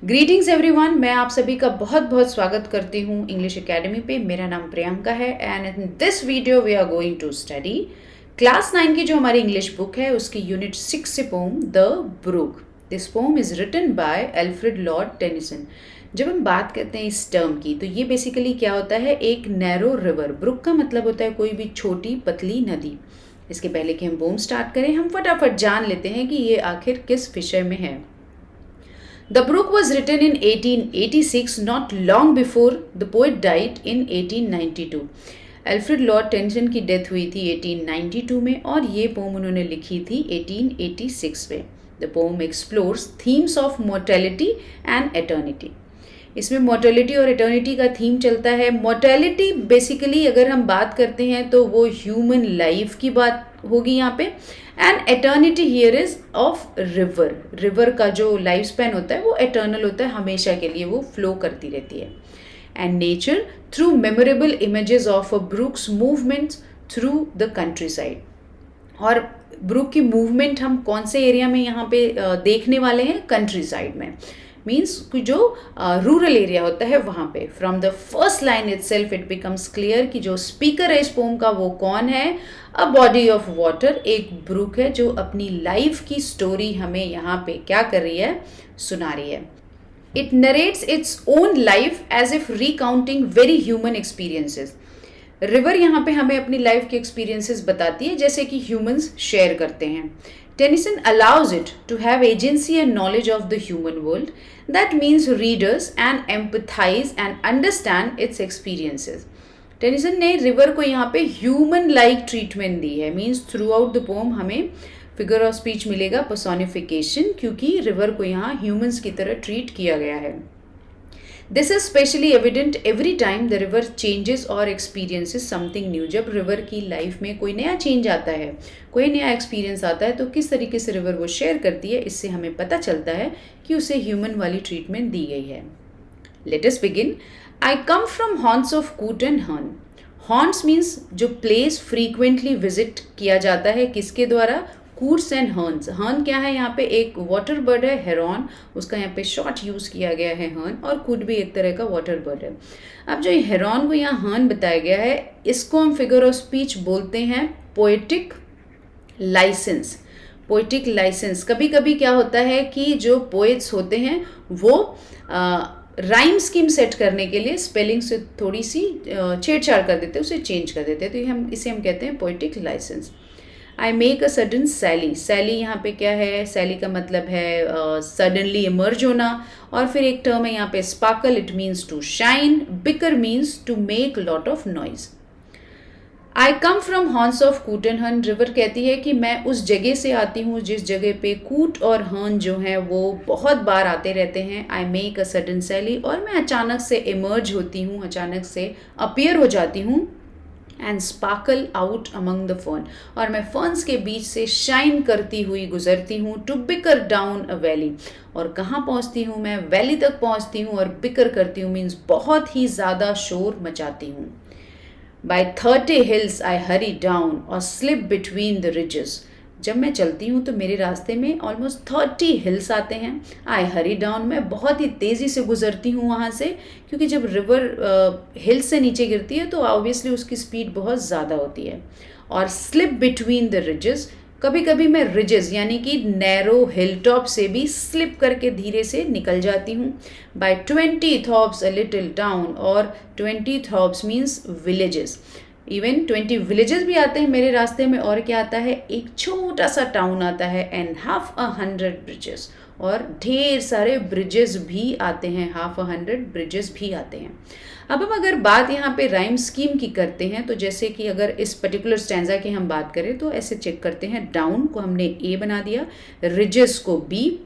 Greetings everyone, मैं आप सभी का बहुत बहुत स्वागत करती हूँ इंग्लिश एकेडमी पे। मेरा नाम प्रियंका है and in this video we are going to study class 9 की जो हमारी इंग्लिश बुक है उसकी यूनिट 6 से poem the brook. This poem is written by Alfred Lord Tennyson. जब हम बात करते हैं इस टर्म की तो ये बेसिकली क्या होता है, एक नैरो रिवर। ब्रुक का मतलब होता है कोई भी छोटी पतली नदी। इसके पहले कि हम पोम स्टार्ट करें, हम फटाफट जान लेते हैं कि ये आखिर किस विषय में है। The Brook was written in 1886, not long before the poet died in 1892. Alfred Lord Tennyson की डेथ हुई थी 1892 में और ये पोम उन्होंने लिखी थी 1886 में। The pome explores themes of mortality and eternity. इसमें मोर्टेलिटी और एटर्निटी का थीम चलता है। मोर्टेलिटी बेसिकली अगर हम बात करते हैं तो वो ह्यूमन लाइफ की बात होगी यहाँ पे। And eternity here is of river. River का जो लाइफ स्पैन होता है वो एटर्नल होता है, हमेशा के लिए वो फ्लो करती रहती है। And nature through memorable images of a Brooks movement through the country side. और ब्रूक की मूवमेंट हम कौन से एरिया में यहाँ पे देखने वाले हैं? कंट्री साइड में। मीन्स जो रूरल एरिया होता है वहाँ पे। From the first line itself it becomes clear कि जो स्पीकर है इस पोम का वो कौन है। अ बॉडी ऑफ वाटर, एक ब्रूक है जो अपनी लाइफ की स्टोरी हमें यहाँ पे क्या कर रही है, सुना रही है। It narrates its own life as if recounting very human experiences. River यहाँ पे हमें अपनी लाइफ के एक्सपीरियंसेस बताती है जैसे कि ह्यूमंस शेयर करते हैं। Tennyson allows it to have agency and knowledge of the human world. That means readers and empathize and understand its experiences. Tennyson ने रिवर को यहाँ पे ह्यूमन लाइक ट्रीटमेंट दी है। Means through out the pome हमें figure of speech मिलेगा, personification, क्योंकि river को यहाँ ह्यूमंस की तरह ट्रीट किया गया है। This is specially evident every time the river changes और एक्सपीरियंसेस समथिंग न्यू। जब रिवर की लाइफ में कोई नया चेंज आता है, कोई नया एक्सपीरियंस आता है, तो किस तरीके से रिवर वो शेयर करती है, इससे हमें पता चलता है कि उसे ह्यूमन वाली ट्रीटमेंट दी गई है। Let us begin. I come from haunts of coot and हर्न। हॉन्ट्स मीन्स जो प्लेस फ्रीक्वेंटली विजिट किया जाता है, किसके द्वारा? Koontz and हर्न्स। हर्न क्या है? यहाँ पे एक वाटर बर्ड है, हेरॉन, उसका यहाँ पे शॉर्ट यूज किया गया है हर्न। और कूट भी एक तरह का वाटर बर्ड है। अब जो हेरॉन को यहाँ हर्न बताया गया है, इसको हम फिगर ऑफ स्पीच बोलते हैं पोएटिक लाइसेंस। Poetic licence. कभी कभी क्या होता है कि जो पोएट्स होते हैं वो राइम स्कीम सेट करने के लिए स्पेलिंग से थोड़ी सी छेड़छाड़ कर देते हैं, उसे चेंज कर देते हैं, तो इसे हम कहते हैं poetic licence. I make a sudden sally. Sally यहाँ पे क्या है? सैली का मतलब है सडनली इमर्ज होना। और फिर एक टर्म है यहाँ पे sparkle, it means to shine. Bicker means to make lot of noise. I come from हॉर्न्स of coot and hern. River कहती है कि मैं उस जगह से आती हूँ जिस जगह पे कूट और हर्न जो है वो बहुत बार आते रहते हैं। आई मेक अ सडन सैली, और मैं अचानक से इमर्ज होती हूँ, अचानक से अपीयर हो जाती हूँ। And sparkle out among the fern, और मैं फर्न्स के बीच से शाइन करती हुई गुजरती हूँ। To bicker down a valley, और कहाँ पहुँचती हूँ मैं? वैली तक पहुँचती हूँ। और बिकर करती हूँ मीन्स बहुत ही ज़्यादा शोर मचाती हूँ। बाय 30 हिल्स आई हरी डाउन और स्लिप बिटवीन द रिजेस। जब मैं चलती हूँ तो मेरे रास्ते में ऑलमोस्ट 30 हिल्स आते हैं। आई हरी डाउन, मैं बहुत ही तेज़ी से गुजरती हूँ वहाँ से, क्योंकि जब रिवर हिल्स से नीचे गिरती है तो ऑब्वियसली उसकी स्पीड बहुत ज़्यादा होती है। और स्लिप बिटवीन द रिजेस, कभी कभी मैं रिजेस यानी कि नैरो हिल टॉप से भी स्लिप करके धीरे से निकल जाती हूँ। बाय 20 थॉप्स अ लिटिल डाउन, और 20 थॉप्स मीन्स विलेजेस। इवन 20 विलेजेस भी आते हैं मेरे रास्ते में। और क्या आता है? एक छोटा सा टाउन आता है। एंड 100 ब्रिजेस, और ढेर सारे ब्रिजेस भी आते हैं। 100 ब्रिजेस भी आते हैं। अब हम अगर बात यहाँ पे राइम स्कीम की करते हैं, तो जैसे कि अगर इस पर्टिकुलर स्टैंजा की हम बात करें तो ऐसे चेक करते हैं। डाउन को हमने ए बना दिया, रिजेस को बी,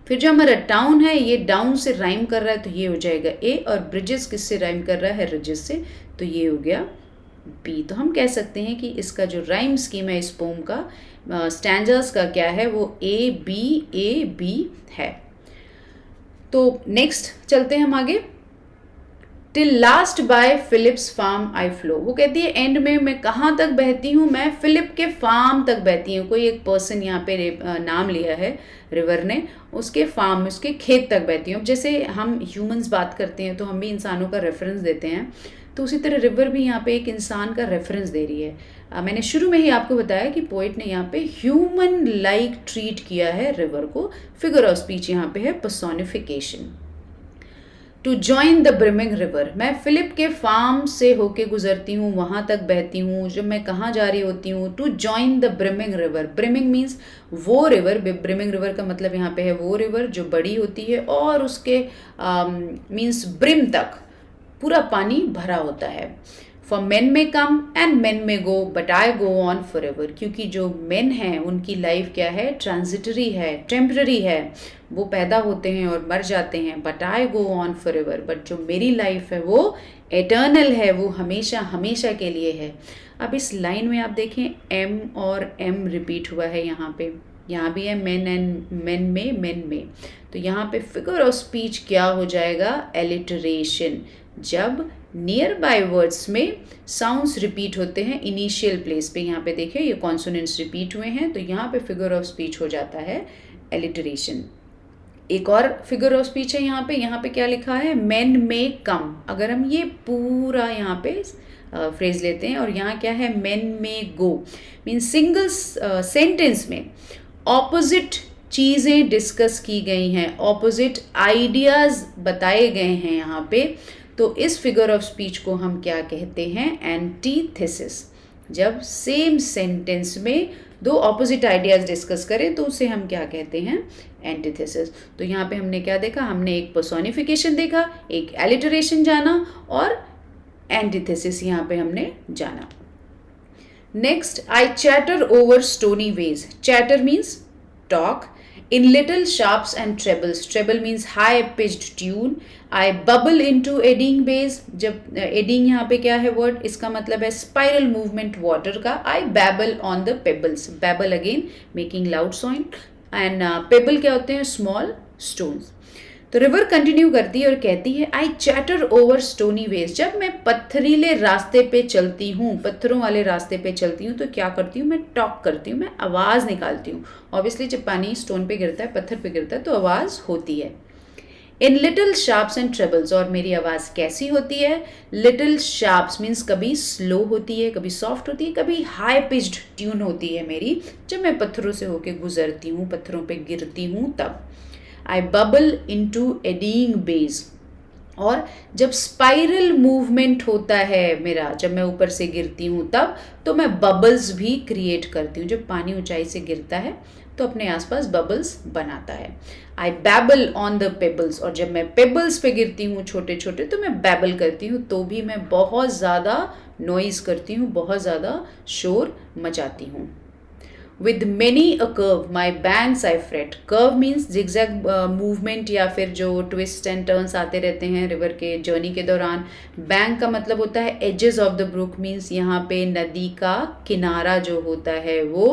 फिर जो हमारा टाउन है ये डाउन से राइम कर रहा है तो ये हो जाएगा ए, और ब्रिजेस किससे राइम कर रहा है? रिजेस से, तो ये हो गया बी। तो हम कह सकते हैं कि इसका जो राइम स्कीम है इस पोम का, स्टैंजर्स का क्या है, वो ए बी है। तो नेक्स्ट चलते हैं हम आगे। Till last by Philip's farm I flow. वो कहती है एंड में मैं कहाँ तक बहती हूँ, मैं फिलिप के फार्म तक बहती हूँ। कोई एक पर्सन यहाँ पे नाम लिया है रिवर ने, उसके फार्म, उसके खेत तक बहती हूँ। अब जैसे हम ह्यूमंस बात करते हैं तो हम भी इंसानों का रेफरेंस देते हैं, तो उसी तरह रिवर भी यहाँ पे एक इंसान का रेफरेंस दे रही है। मैंने शुरू में ही आपको बताया कि पोइट ने यहाँ पे ह्यूमन लाइक ट्रीट किया है रिवर को। फिगर ऑफ स्पीच यहाँ पे है personification. To join the brimming river, मैं फिलिप के फार्म से होके गुजरती हूँ, वहाँ तक बहती हूँ। जब मैं कहाँ जा रही होती हूँ, to join the brimming river. Brimming means वो रिवर, ब्रिमिंग रिवर का मतलब यहाँ पे है वो रिवर जो बड़ी होती है और उसके मीन्स ब्रिम तक पूरा पानी भरा होता है। For men may come and men may go but I go on for ever, क्योंकि जो मेन हैं उनकी लाइफ क्या है, ट्रांजिटरी है, टेम्पररी है, वो पैदा होते हैं और मर जाते हैं। But I go on for ever, but जो मेरी लाइफ है वो एटर्नल है, वो हमेशा हमेशा के लिए है। अब इस लाइन में आप देखें एम और एम रिपीट हुआ है यहाँ पे, यहाँ भी है मेन एंड मेन में, तो यहाँ पे फिगर ऑफ स्पीच क्या हो जाएगा, एलिटरेशन। जब नियर बाय वर्ड्स में साउंड्स रिपीट होते हैं इनिशियल प्लेस पे, यहाँ पे देखिए ये कॉन्सोनेंट्स रिपीट हुए हैं, तो यहाँ पे फिगर ऑफ स्पीच हो जाता है एलिटरेशन। एक और फिगर ऑफ स्पीच है यहाँ पे क्या लिखा है, मेन में कम। अगर हम ये पूरा यहाँ पे फ्रेज लेते हैं और यहाँ क्या है, मेन में गो, मीन सिंगल सेंटेंस में ऑपोजिट चीज़ें डिस्कस की गई हैं, ऑपोजिट आइडियाज़ बताए गए हैं यहाँ पे, तो इस फिगर ऑफ स्पीच को हम क्या कहते हैं, एंटीथेसिस। जब सेम सेंटेंस में दो ऑपोजिट आइडियाज डिस्कस करें तो उसे हम क्या कहते हैं, एंटीथेसिस। तो यहाँ पे हमने क्या देखा, हमने एक पर्सोनिफिकेशन देखा, एक एलिटरेशन जाना और एंटीथेसिस यहाँ पे हमने जाना। Next, I chatter over stony ways. Chatter means talk in little sharps and trebles. Treble means high pitched tune. I bubble into eddying bays. जब eddying यहाँ पे क्या है वर्ड, इसका मतलब है स्पाइरल मूवमेंट वाटर का। I babble on the pebbles. Babble again making loud sound and pebble क्या होते हैं, small stones. तो रिवर कंटिन्यू करती है और कहती है I chatter over stony veg. जब मैं पत्थरीले रास्ते पे चलती हूँ, पत्थरों वाले रास्ते पे चलती हूँ तो क्या करती हूँ, मैं टॉक करती हूँ, मैं आवाज़ निकालती हूँ। ऑब्वियसली जब पानी स्टोन पे गिरता है, पत्थर पे गिरता है तो आवाज़ होती है। In little sharps and trebles, और मेरी आवाज़ कैसी होती है, लिटिल शार्प्स मीन्स कभी स्लो होती है, कभी सॉफ्ट होती है, कभी हाई पिच्ड ट्यून होती है मेरी, जब मैं पत्थरों से होके गुजरती हूँ, पत्थरों पे गिरती हूँ तब। I bubble into eddying bays, और जब स्पाइरल मूवमेंट होता है मेरा, जब मैं ऊपर से गिरती हूँ तब, तो मैं बबल्स भी क्रिएट करती हूँ। जब पानी ऊंचाई से गिरता है तो अपने आसपास बबल्स बनाता है। I babble on the pebbles, और जब मैं पेबल्स पे गिरती हूँ छोटे छोटे, तो मैं बैबल करती हूँ, तो भी मैं बहुत ज़्यादा नॉइज़ करती हूँ, बहुत ज़्यादा शोर मचाती हूँ। With many a curve, my banks I fret. Curve means zigzag movement या फिर जो twist and turns आते रहते हैं रिवर के जर्नी के दौरान। बैंक का मतलब होता है edges of the brook, means यहाँ पे नदी का किनारा जो होता है वो।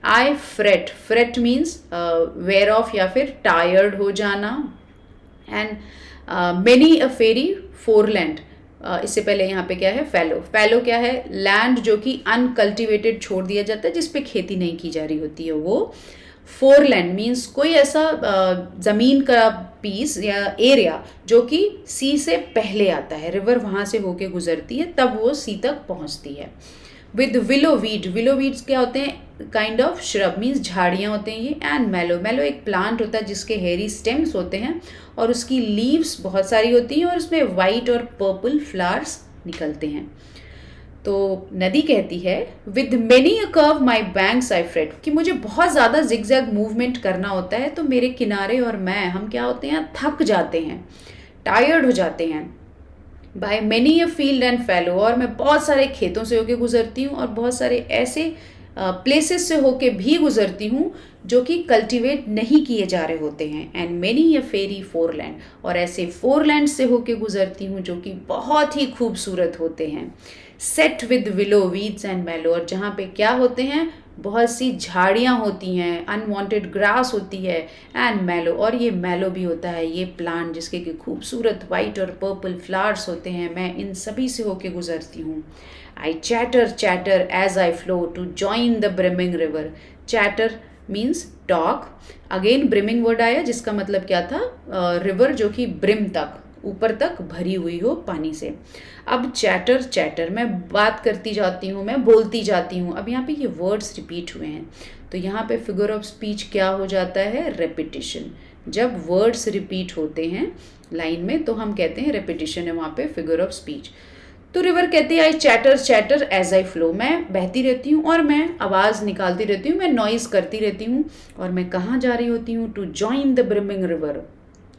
I fret, fret means wear off या फिर tired हो जाना। And many a fairy foreland, इससे पहले यहाँ पे क्या है, फैलो। फैलो क्या है, लैंड जो कि अनकल्टिवेटेड छोड़ दिया जाता है, जिस पे खेती नहीं की जा रही होती है वो। फोरलैंड मीन्स कोई ऐसा ज़मीन का पीस या एरिया जो कि सी से पहले आता है, रिवर वहाँ से होके गुजरती है तब वो सी तक पहुँचती है। With willow weed, willow weeds क्या होते हैं, काइंड ऑफ श्रब मीन्स झाड़ियाँ होते हैं ये। एंड मैलो, मैलो एक प्लांट होता है जिसके हेयरी स्टेम्स होते हैं और उसकी लीव्स बहुत सारी होती हैं और उसमें वाइट और पर्पल फ्लावर्स निकलते हैं। तो नदी कहती है with many a curve my banks I freight, कि मुझे बहुत ज़्यादा जिगजैग मूवमेंट करना होता है तो मेरे किनारे और मैं, हम क्या होते हैं, थक जाते हैं, टायर्ड हो जाते हैं। By many a field and fallow, और मैं बहुत सारे खेतों से होके गुजरती हूँ और बहुत सारे ऐसे प्लेसेस से होके भी गुजरती हूँ जो कि कल्टीवेट नहीं किए जा रहे होते हैं। एंड मेनी अ फेरी फोरलैंड, और ऐसे फोरलैंड से होके गुजरती हूँ जो कि बहुत ही खूबसूरत होते हैं। Set with willow weeds and mallow, और जहाँ पे क्या होते हैं, बहुत सी झाड़ियाँ होती हैं, अनवांटेड ग्रास होती है, एंड मैलो, और ये मैलो भी होता है, ये प्लांट जिसके कि खूबसूरत वाइट और पर्पल फ्लावर्स होते हैं। मैं इन सभी से होके गुजरती हूँ। I chatter chatter as I flow to join the brimming river. Chatter means talk. Again brimming word आया जिसका मतलब क्या था, रिवर जो कि ब्रिम तक, ऊपर तक भरी हुई हो पानी से। अब चैटर चैटर, मैं बात करती जाती हूँ, मैं बोलती जाती हूँ। अब यहाँ पे ये वर्ड्स रिपीट हुए हैं, तो यहाँ पे फिगर ऑफ स्पीच क्या हो जाता है, रेपिटिशन। जब वर्ड्स रिपीट होते हैं लाइन में तो हम कहते हैं रेपिटिशन है वहाँ पे फिगर ऑफ स्पीच। तो रिवर कहती है I chatter chatter as I flow, मैं बहती रहती हूँ और मैं आवाज़ निकालती रहती हूँ, मैं नॉइज़ करती रहती हूँ। और मैं कहाँ जा रही होती हूँ, to join the brimming river.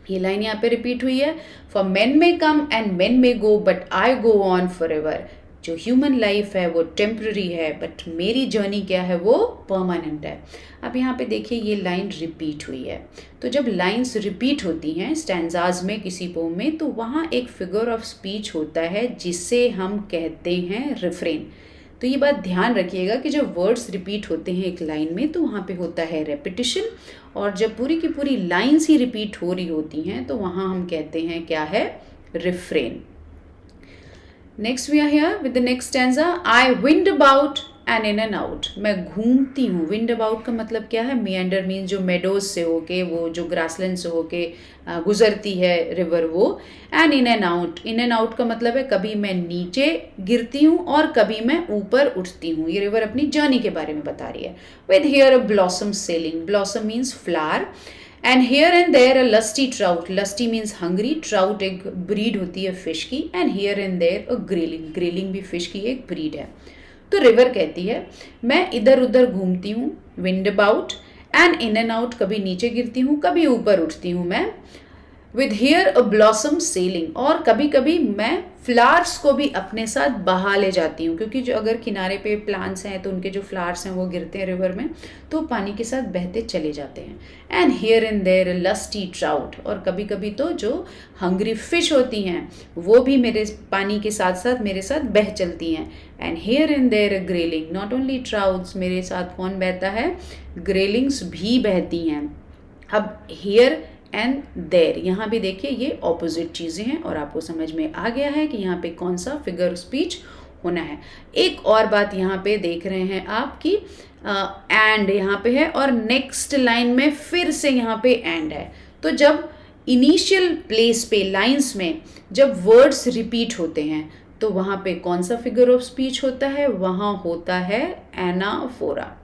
ये लाइन यहाँ पे रिपीट हुई है। For men may come and men may go but I go on for ever. जो ह्यूमन लाइफ है वो टेम्प्रेरी है, बट मेरी जर्नी क्या है, वो परमानेंट है। अब यहाँ पे देखिए ये लाइन रिपीट हुई है। तो जब लाइंस रिपीट होती हैं स्टैंजाज में किसी पोम में, तो वहाँ एक फिगर ऑफ स्पीच होता है जिसे हम कहते हैं रिफ्रेन। तो ये बात ध्यान रखिएगा कि जब वर्ड्स रिपीट होते हैं एक लाइन में तो वहाँ पे होता है रेपिटिशन, और जब पूरी की पूरी लाइंस ही रिपीट हो रही होती हैं तो वहाँ हम कहते हैं क्या है, refrain. Next we are here with the next stanza. I wind about and in and out, मैं घूमती हूँ। विंड अबाउट का मतलब क्या है, मिएंडर मीन्स जो मेडोज से होके, वो जो ग्रासलैंड से होके गुजरती है रिवर वो। And in and out, in and out का मतलब है कभी मैं नीचे गिरती हूँ और कभी मैं ऊपर उठती हूँ। ये रिवर अपनी जर्नी के बारे में बता रही है। With here a blossom sailing, blossom means flower, and here and there a lusty trout, lusty means hungry, trout एक ब्रीड होती है फिश की, and here and there a grayling, grayling भी फिश की एक ब्रीड है। तो रिवर कहती है मैं इधर उधर घूमती हूँ, wind about, and in and out, कभी नीचे गिरती हूँ कभी ऊपर उठती हूँ मैं। With here a blossom selling, और कभी कभी मैं फ्लावर्स को भी अपने साथ बहा ले जाती हूँ, क्योंकि जो अगर किनारे पे प्लांट्स हैं तो उनके जो फ्लावर्स हैं वो गिरते हैं रिवर में तो पानी के साथ बहते चले जाते हैं। And here and there lusty trout, और कभी कभी तो जो हंग्री फिश होती हैं वो भी मेरे पानी के साथ साथ मेरे साथ बह चलती हैं। And here and there grayling, not only trouts, मेरे साथ कौन बहता है, ग्रेलिंग्स भी बहती हैं। अब हियर एंड देयर, यहाँ भी देखिए ये ऑपोजिट चीज़ें हैं और आपको समझ में आ गया है कि यहाँ पे कौन सा फिगर स्पीच होना है। एक और बात यहाँ पे देख रहे हैं आप कि एंड यहाँ पे है और नेक्स्ट लाइन में फिर से यहाँ पे एंड है। तो जब इनिशियल प्लेस पे लाइंस में जब वर्ड्स रिपीट होते हैं तो वहाँ पे कौन सा फिगर ऑफ स्पीच होता है, वहाँ होता है एनाफोरा।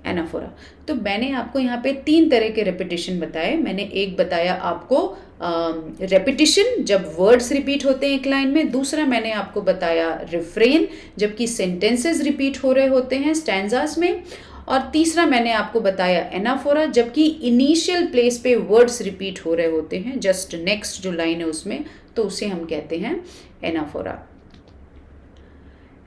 एनाफोरा। तो मैंने आपको यहाँ पे 3 तरह के रेपिटेशन बताए। मैंने एक बताया आपको रेपिटेशन जब वर्ड्स रिपीट होते हैं एक लाइन में, दूसरा मैंने आपको बताया रिफ्रेन जबकि सेंटेंसेस रिपीट हो रहे होते हैं स्टैंजास में, और तीसरा मैंने आपको बताया एनाफोरा जबकि इनिशियल प्लेस पे वर्ड्स रिपीट हो रहे होते हैं, जस्ट नेक्स्ट जो लाइन है उसमें, तो उसे हम कहते हैं anaphora.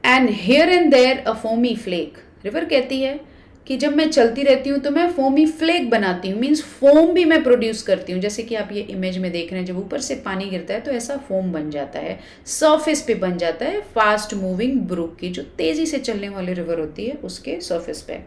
And here and there a foamy flake, river कहती है कि जब मैं चलती रहती हूँ तो मैं फोमी फ्लेक बनाती हूँ, मीन्स फोम भी मैं प्रोड्यूस करती हूँ। जैसे कि आप ये इमेज में देख रहे हैं, जब ऊपर से पानी गिरता है तो ऐसा फोम बन जाता है, सरफेस पे बन जाता है फास्ट मूविंग ब्रुक की, जो तेज़ी से चलने वाली रिवर होती है उसके सरफेस पे।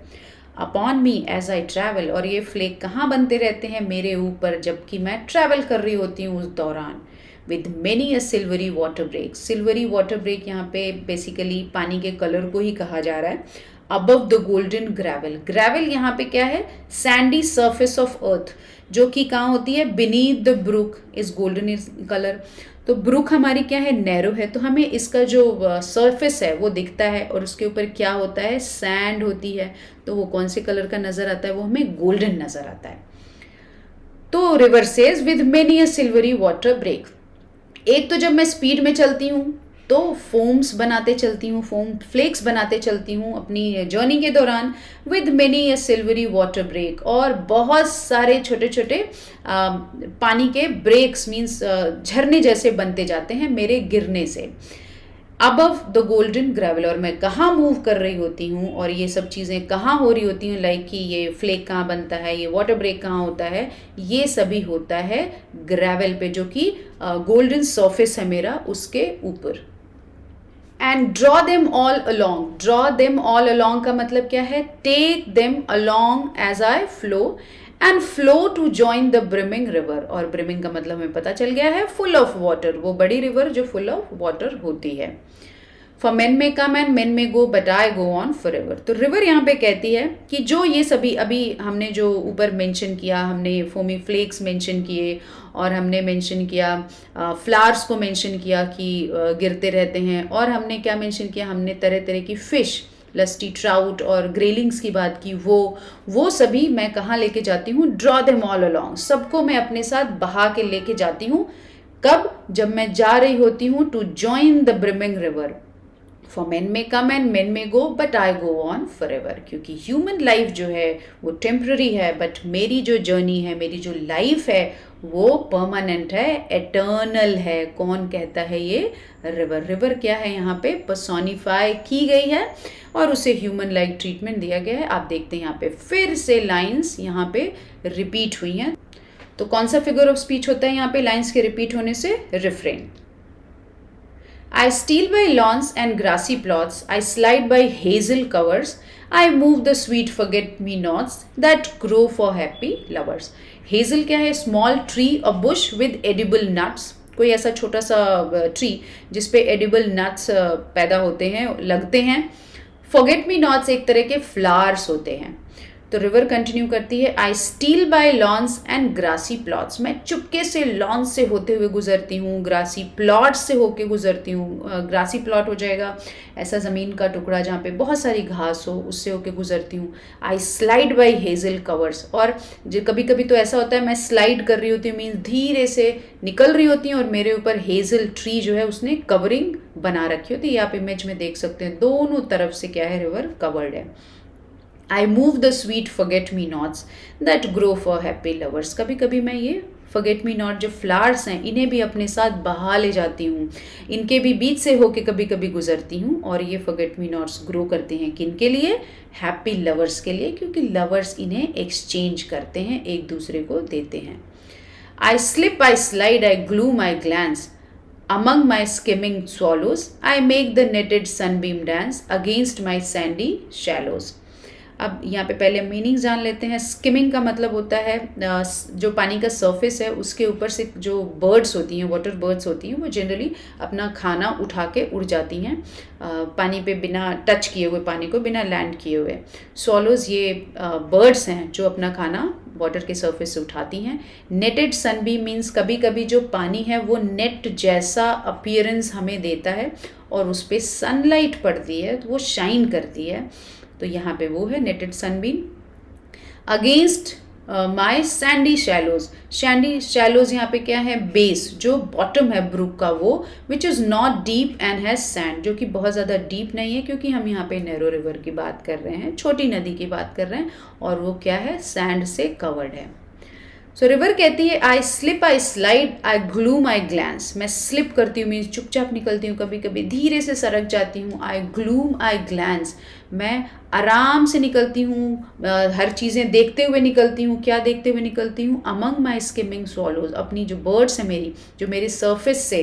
Upon me as I travel, और ये फ्लेक कहाँ बनते रहते हैं, मेरे ऊपर जबकि मैं ट्रैवल कर रही होती हूँ उस दौरान। With many a silvery water break, silvery water break यहाँ पे बेसिकली पानी के कलर को ही कहा जा रहा है। Above the golden gravel, gravel यहाँ पे क्या है, सैंडी सर्फेस ऑफ अर्थ, जो कि कहाँ होती है, beneath the brook is golden is colour. तो ब्रुक हमारी क्या है, नैरो है, तो हमें इसका जो सरफेस है वो दिखता है और उसके ऊपर क्या होता है, सैंड होती है, तो वो कौन से कलर का नजर आता है, वो हमें गोल्डन नजर आता है। तो river says with many a silvery water break, एक तो जब मैं स्पीड में चलती हूँ तो फोम्स बनाते चलती हूँ, फोम फ्लेक्स बनाते चलती हूँ अपनी जर्नी के दौरान। With many a silvery water break, और बहुत सारे छोटे छोटे पानी के ब्रेक्स मीन्स झरने जैसे बनते जाते हैं मेरे गिरने से। अबव द गोल्डन ग्रेवल, और मैं कहाँ मूव कर रही होती हूँ और ये सब चीज़ें कहाँ हो रही होती हैं, लाइक कि ये फ्लेक कहाँ बनता है, ये वाटर ब्रेक कहाँ होता है, ये सभी होता है ग्रेवल पे, जो कि गोल्डन सरफेस है मेरा उसके ऊपर। And draw them all along. Draw them all along का मतलब क्या है? Take them along as I flow and flow to join the brimming river. और ब्रिमिंग का मतलब हमें पता चल गया है फुल ऑफ वाटर, वो बड़ी रिवर जो फुल ऑफ वाटर होती है। For men may come and men may go but I go on for ever. तो रिवर यहाँ पे कहती है कि जो ये सभी अभी हमने जो ऊपर मेंशन किया, हमने फोमी फ्लेक्स मेंशन किए और हमने मेंशन किया फ्लावर्स को मेंशन किया कि गिरते रहते हैं, और हमने क्या मेंशन किया, हमने तरह तरह की फिश, लस्टी ट्राउट और ग्रेलिंग्स की बात की, वो सभी मैं कहाँ लेके जाती हूँ? Draw them all along. सबको मैं अपने साथ बहा के लेके जाती हूँ। कब? जब मैं जा रही होती हूँ to join the brimming river. For men may come and men may go but I go on for ever. क्योंकि ह्यूमन लाइफ जो है वो टेम्पररी है, बट मेरी जो जर्नी है, मेरी जो लाइफ है वो परमानेंट है, एटर्नल है। कौन कहता है ये? रिवर। रिवर क्या है? यहाँ पे पर्सोनिफाई की गई है और उसे ह्यूमन लाइक ट्रीटमेंट दिया गया है। आप देखते हैं यहाँ पे फिर से लाइन्स यहाँ पे रिपीट हुई हैं। तो कौन सा फिगर ऑफ स्पीच होता है यहाँ पे लाइन्स के रिपीट होने से? Refrain. I steal by lawns and grassy plots, I slide by hazel covers, I move the sweet forget-me-nots that grow for happy lovers. Hazel क्या है? Small tree or bush with edible nuts. कोई ऐसा छोटा सा tree जिसपे edible nuts पैदा होते हैं, लगते हैं। forget-me-nots एक तरह के फ्लावर्स होते हैं। तो रिवर कंटिन्यू करती है, I steal by lawns and grassy plots. मैं चुपके से लॉन्स से होते हुए गुजरती हूँ, ग्रासी प्लॉट्स से होके गुजरती हूँ। ग्रासी प्लॉट हो जाएगा ऐसा ज़मीन का टुकड़ा जहाँ पे बहुत सारी घास हो, उससे होके गुजरती हूँ। आई स्लाइड बाय हेज़ल कवर्स। और जो कभी कभी तो ऐसा होता है मैं स्लाइड कर रही होती हूँ, मीन्स धीरे से निकल रही होती हूँ और मेरे ऊपर हेज़ल ट्री जो है उसने कवरिंग बना रखी होती है। ये आप इमेज में देख सकते हैं, दोनों तरफ से क्या है? रिवर कवर्ड है। I move the sweet forget-me-nots that grow for happy lovers. कभी कभी मैं ये forget-me-not जो फ्लावर्स हैं इन्हें भी अपने साथ बहा ले जाती हूँ, इनके भी बीच से होके कभी कभी गुजरती हूँ। और ये forget-me-nots ग्रो करते हैं किन के लिए? हैप्पी लवर्स के लिए, क्योंकि लवर्स इन्हें एक्सचेंज करते हैं, एक दूसरे को देते हैं। I slip, I slide, I gloom, I glance among my skimming swallows, I make the netted sunbeam dance against my sandy shallows. अब यहाँ पे पहले मीनिंग जान लेते हैं। स्किमिंग का मतलब होता है जो पानी का सरफेस है उसके ऊपर से जो बर्ड्स होती हैं, वाटर बर्ड्स होती हैं, वो जनरली अपना खाना उठा के उड़ जाती हैं पानी पे बिना टच किए हुए, पानी को बिना लैंड किए हुए। स्वॉलोज ये बर्ड्स हैं जो अपना खाना वाटर के सरफेस से उठाती हैं। नेटेड सनबीम मीन्स कभी कभी जो पानी है वो नेट जैसा अपीयरेंस हमें देता है और उस पर सनलाइट पड़ती है तो वो शाइन करती है। तो यहाँ पे वो है netted sunbeam. Against my sandy shallows. Sandy shallows यहाँ पे क्या है? बेस, जो बॉटम है ब्रुक का वो, which is not deep and has sand, जो कि बहुत ज़्यादा डीप नहीं है, क्योंकि हम यहाँ पे नैरो रिवर की बात कर रहे हैं, छोटी नदी की बात कर रहे हैं, और वो क्या है? सैंड से कवर्ड है। सो रिवर कहती है आई स्लिप, आई स्लाइड, आई ग्लूम, आई ग्लैंस। मैं स्लिप करती हूँ, मीन्स चुपचाप निकलती हूँ, कभी कभी धीरे से सरक जाती हूँ। आई ग्लूम, आई ग्लैंस, मैं आराम से निकलती हूँ, हर चीज़ें देखते हुए निकलती हूँ। क्या देखते हुए निकलती हूँ? Among my skimming swallows. अपनी जो बर्ड्स हैं मेरी, जो मेरे सरफेस से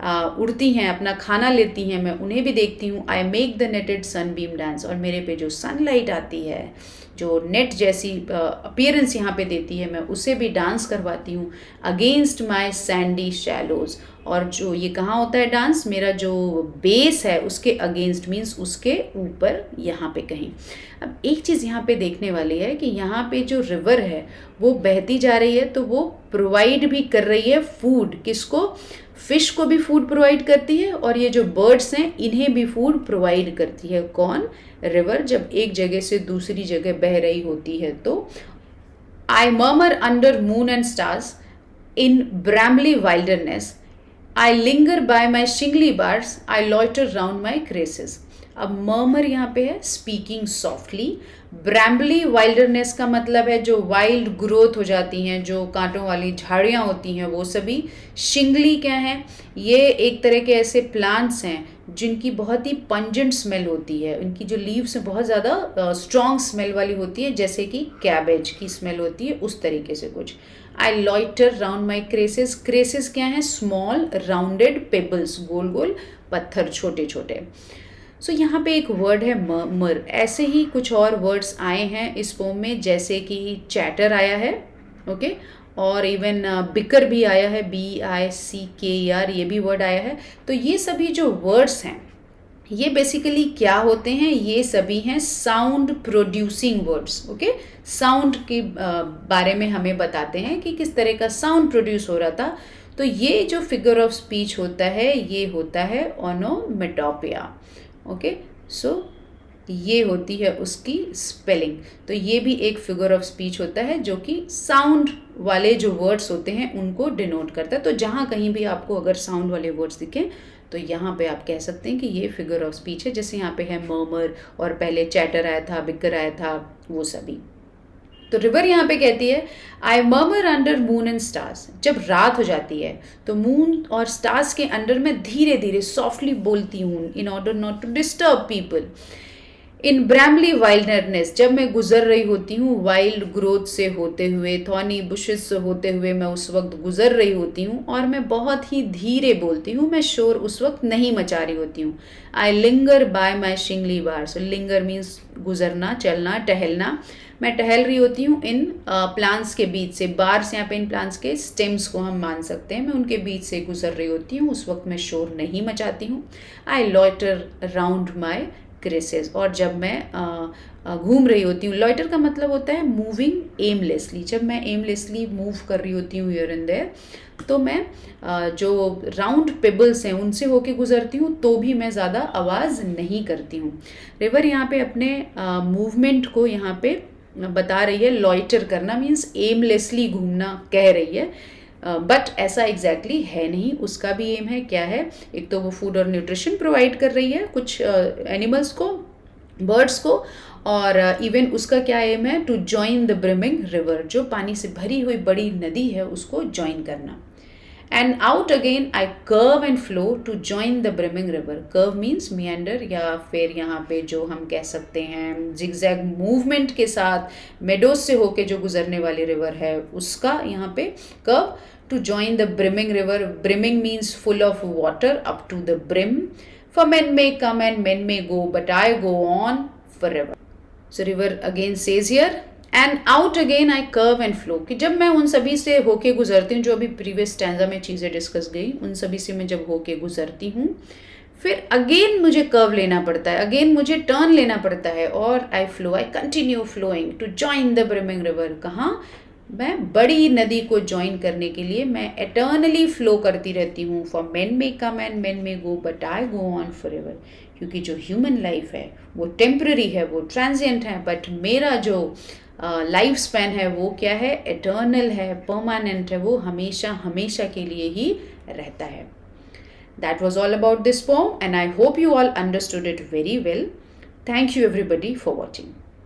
उड़ती हैं, अपना खाना लेती हैं, मैं उन्हें भी देखती हूँ। I make the netted sunbeam dance. और मेरे पे जो सनलाइट आती है, जो नेट जैसी अपीयरेंस यहाँ पे देती है, मैं उसे भी डांस करवाती हूँ। Against my sandy shallows. और जो ये कहाँ होता है डांस? मेरा जो बेस है उसके अगेंस्ट, मीन्स उसके ऊपर, यहाँ पे कहीं। अब एक चीज़ यहाँ पे देखने वाली है कि यहाँ पे जो रिवर है वो बहती जा रही है, तो वो प्रोवाइड भी कर रही है फूड। किसको? फिश को भी फूड प्रोवाइड करती है, और ये जो बर्ड्स हैं इन्हें भी फूड प्रोवाइड करती है। कौन? रिवर। जब एक जगह से दूसरी जगह बह रही होती है तो I murmur under moon and stars in brambly wilderness, I linger by my shingly bars, I loiter round my cresses. अब मर्मर यहाँ पे है स्पीकिंग सॉफ्टली। ब्रैम्बली वाइल्डरनेस का मतलब है जो वाइल्ड ग्रोथ हो जाती हैं, जो कांटों वाली झाड़ियाँ होती हैं वो सभी। शिंगली क्या है? ये एक तरह के ऐसे प्लांट्स हैं जिनकी बहुत ही पंजेंट स्मेल होती है, उनकी जो लीव्स हैं बहुत ज़्यादा स्ट्रॉन्ग स्मेल वाली होती है, जैसे कि कैबेज की स्मेल होती है, उस तरीके से कुछ। आई लॉइटर राउंड माई क्रेसेस। क्रेसेस क्या हैं? स्मॉल राउंडेड पेबल्स, गोल गोल पत्थर, छोटे छोटे। सो यहाँ पे एक वर्ड है मर। ऐसे ही कुछ और वर्ड्स आए हैं इस पोम में, जैसे कि चैटर आया है, ओके, और इवन बिकर भी आया है, BICKER, ये भी वर्ड आया है। तो ये सभी जो वर्ड्स हैं ये बेसिकली क्या होते हैं? ये सभी हैं sound producing words, okay. Sound के बारे में हमें बताते हैं कि किस तरह का साउंड प्रोड्यूस हो रहा था। तो ये जो फिगर ऑफ स्पीच होता है ये होता है ओनोमेटोपिया, ओके। सो ये होती है उसकी स्पेलिंग। तो ये भी एक फिगर ऑफ स्पीच होता है जो कि साउंड वाले जो वर्ड्स होते हैं उनको डिनोट करता है। तो जहाँ कहीं भी आपको अगर साउंड वाले वर्ड्स दिखें तो यहाँ पे आप कह सकते हैं कि ये फिगर ऑफ स्पीच है। जैसे यहाँ पे है मर्मर, और पहले चैटर आया था, बिकर आया था, वो सभी। तो रिवर यहाँ पे कहती है I murmur under moon and stars. जब रात हो जाती है तो मून और स्टार्स के अंडर मैं धीरे धीरे सॉफ्टली बोलती हूँ, in order not to disturb people. In brambly wilderness, जब मैं गुजर रही होती हूँ वाइल्ड ग्रोथ से होते हुए, थॉर्नी बुशेस से होते हुए मैं उस वक्त गुजर रही होती हूँ, और मैं बहुत ही धीरे बोलती हूँ, मैं शोर उस वक्त नहीं मचा रही होती हूँ। I linger by my shingly bar. So linger means गुजरना, चलना, टहलना। मैं टहल रही होती हूँ इन प्लांट्स के बीच से। बार्स यहाँ पे इन प्लांट्स के स्टेम्स को हम मान सकते हैं। मैं उनके बीच से गुजर रही होती हूँ, उस वक्त मैं शोर नहीं मचाती हूँ। आई लॉइटर राउंड माई क्रेसेस। और जब मैं घूम रही होती हूँ, लॉइटर का मतलब होता है मूविंग एमलेसली। जब मैं एमलेसली मूव कर रही होती हूँ हियर एंड देयर, तो मैं जो राउंड पेबल्स हैं उनसे होके गुजरती हूँ, तो भी मैं ज़्यादा आवाज़ नहीं करती हूँ। रिवर यहाँ पे अपने मूवमेंट को यहाँ पे बता रही है। लॉइटर करना मीन्स एमलेसली घूमना कह रही है, बट ऐसा एग्जैक्टली है नहीं। उसका भी एम है, क्या है? एक तो वो फूड और न्यूट्रिशन प्रोवाइड कर रही है कुछ एनिमल्स को, बर्ड्स को, और इवन उसका क्या एम है? To join the brimming river, जो पानी से भरी हुई बड़ी नदी है उसको ज्वाइन करना। And out again I curve and flow to join the brimming river. Curve means meander, या फिर यहाँ पे जो हम कह सकते हैं जिगजैग मूवमेंट के साथ मेडोज से होके जो गुजरने वाली रिवर है उसका यहाँ पे curve. To join the brimming river, brimming means full of water up to the brim. For men may come and men may go, but I go on forever. So river again says here, and out again I curve and flow, कि जब मैं उन सभी से होके गुजरती हूँ, जो अभी प्रीवियस स्टैंजा में चीज़ें डिस्कस गई, उन सभी से मैं जब होके गुजरती हूँ, फिर अगेन मुझे कर्व लेना पड़ता है, अगेन मुझे टर्न लेना पड़ता है, और I flow, I continue flowing to join the brimming river. कहाँ? मैं बड़ी नदी को ज्वाइन करने के लिए मैं एटर्नली फ्लो करती रहती हूँ। For men may come and men may go, but I go on for ever. क्योंकि जो ह्यूमन लाइफ है वो टेम्पररी है, वो ट्रांजिएंट है, बट मेरा जो लाइफ स्पैन है वो क्या है? एटर्नल है, परमानेंट है, वो हमेशा हमेशा के लिए ही रहता है। That was all about this pome, and I hope you all understood it very well. Thank you everybody for watching.